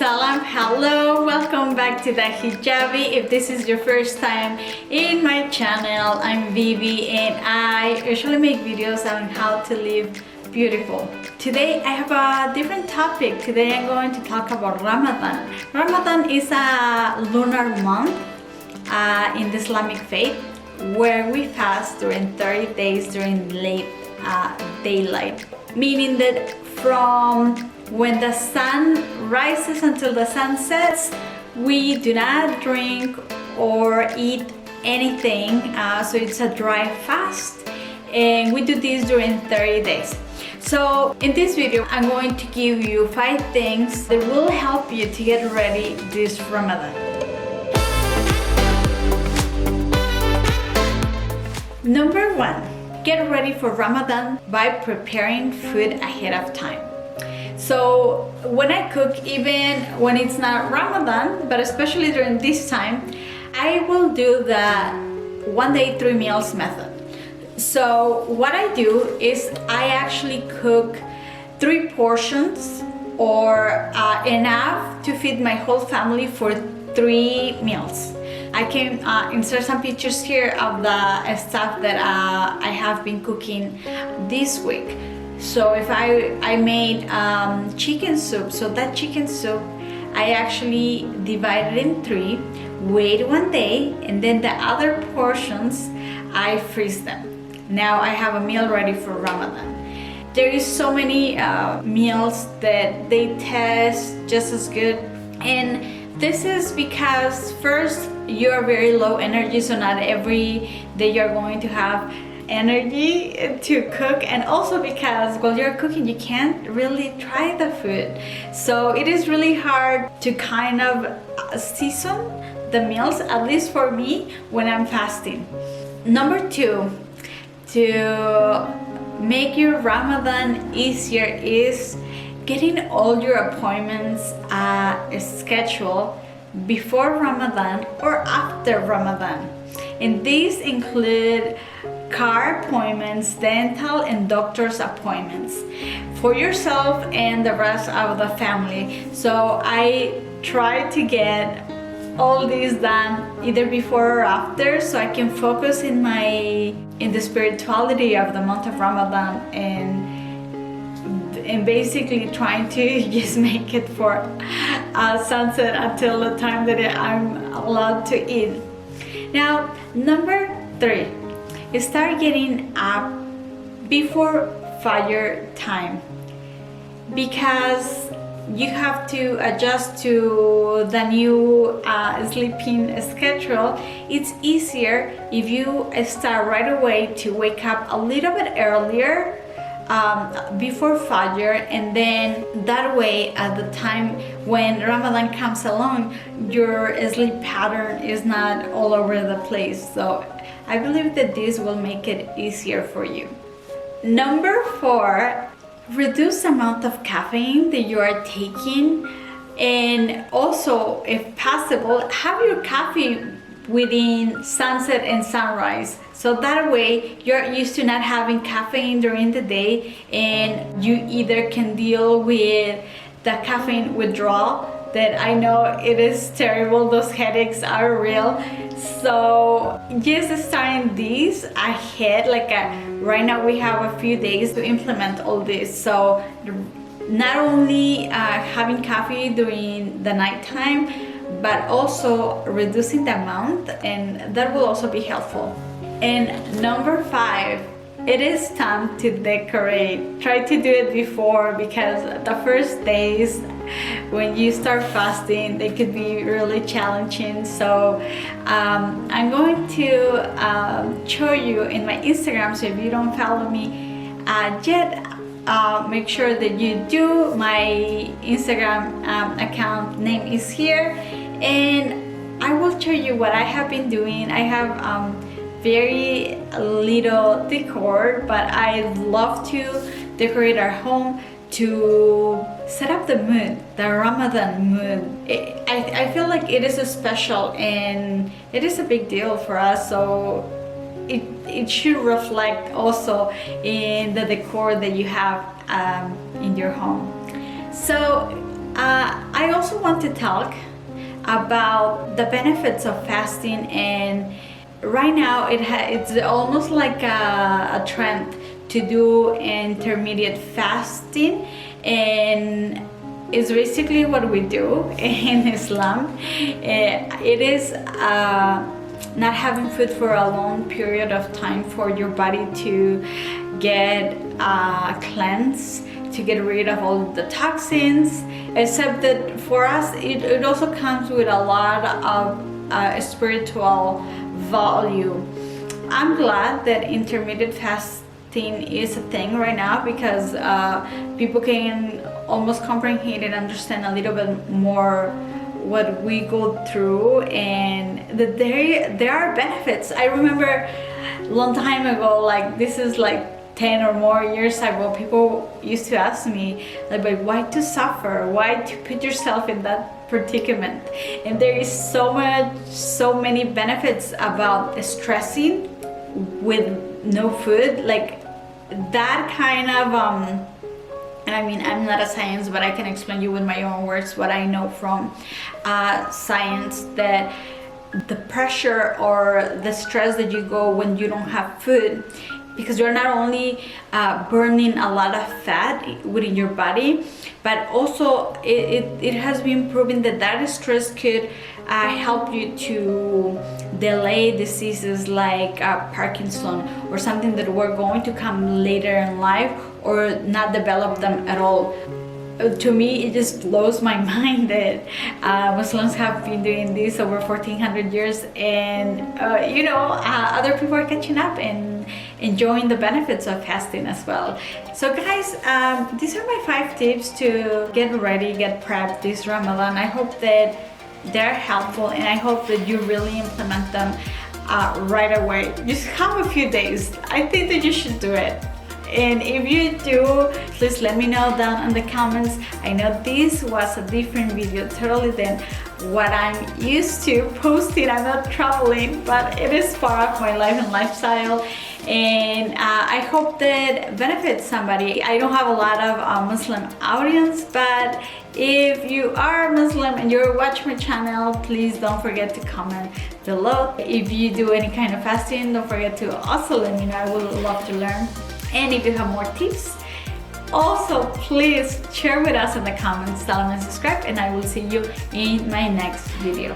Salam, hello, welcome back to the Hijabi. If this is your first time in my channel, I'm Vivi and I usually make videos on how to live beautiful. Today I have a different topic. Today I'm going to talk about Ramadan. Ramadan is a lunar month in the Islamic faith where we fast during 30 days during late daylight, meaning that from when the sun rises until the sun sets, we do not drink or eat anything, so it's a dry fast, and we do this during 30 days. So in this video, I'm going to give you 5 things that will help you to get ready this Ramadan. Number 1, get ready for Ramadan by preparing food ahead of time. So when I cook, even when it's not Ramadan, but especially during this time, I will do the 1 day 3 meals method. So what I do is I actually cook 3 portions or enough to feed my whole family for 3 meals. I can insert some pictures here of the stuff that I have been cooking this week. So if I made chicken soup, so that chicken soup I actually divided in 3, wait 1 day, and then the other portions I freeze them. Now I have a meal ready for Ramadan. There is so many meals that they taste just as good, and this is because first you're very low energy, so not every day you're going to have energy to cook, and also because while you're cooking you can't really try the food, so it is really hard to kind of season the meals, at least for me when I'm fasting. Number 2, to make your Ramadan easier is getting all your appointments scheduled before Ramadan or after Ramadan, and these include car appointments, dental and doctor's appointments for yourself and the rest of the family. So I try to get all these done either before or after, so I can focus in the spirituality of the month of Ramadan and basically trying to just make it for sunset until the time that I'm allowed to eat. Now, number 3, start getting up before fire time, because you have to adjust to the new sleeping schedule. It's easier if you start right away to wake up a little bit earlier before Fajr, and then that way at the time when Ramadan comes along, your sleep pattern is not all over the place. So I believe that this will make it easier for you. Number 4, reduce the amount of caffeine that you are taking, and also, if possible, have your coffee within sunset and sunrise, so that way you're used to not having caffeine during the day, and you either can deal with the caffeine withdrawal that I know it is terrible, those headaches are real. So just starting these ahead, right now we have a few days to implement all this. So not only having coffee during the nighttime, but also reducing the amount, and that will also be helpful. And number 5, it is time to decorate. Try to do it before, because the first days when you start fasting, they could be really challenging. So I'm going to show you in my Instagram, so if you don't follow me yet, make sure that you do. My Instagram account name is here, and I will show you what I have been doing. I have very little decor, but I love to decorate our home to set up the mood, the Ramadan mood. I feel like it is a special, and it is a big deal for us, so it should reflect also in the decor that you have in your home. So I also also want to talk about the benefits of fasting, and right now it's almost like a trend to do intermediate fasting, and it's basically what we do in Islam. It is not having food for a long period of time for your body to get cleansed, to get rid of all the toxins, except that for us it also comes with a lot of spiritual value. I'm glad that intermittent fasting is a thing right now, because people can almost comprehend and understand a little bit more what we go through, and that there are benefits. I remember a long time ago, like this is like 10 or more years ago, people used to ask me like, but why to suffer, why to put yourself in that predicament? And there is so many benefits about stressing with no food, like that kind of and I mean, I'm not a science, but I can explain you with my own words what I know from science, that the pressure or the stress that you go when you don't have food, because you're not only burning a lot of fat within your body, but also it has been proven that that stress could help you to delay diseases like Parkinson, or something that were going to come later in life, or not develop them at all. To me, it just blows my mind that Muslims have been doing this over 1400 years, and other people are catching up and enjoying the benefits of fasting as well. So guys, these are my 5 tips to get ready, get prepped this Ramadan. I hope that they're helpful, and I hope that you really implement them right away. Just have a few days. I think that you should do it. And if you do, please let me know down in the comments. I know this was a different video totally than what I'm used to posting. I'm not traveling, but it is part of my life and lifestyle, and I hope that benefits somebody. I don't have a lot of Muslim audience, but if you are Muslim and you're watching my channel, please don't forget to comment below. If you do any kind of fasting, don't forget to also let me know. I would love to learn. And if you have more tips, also please share with us in the comments, tell them and subscribe, and I will see you in my next video.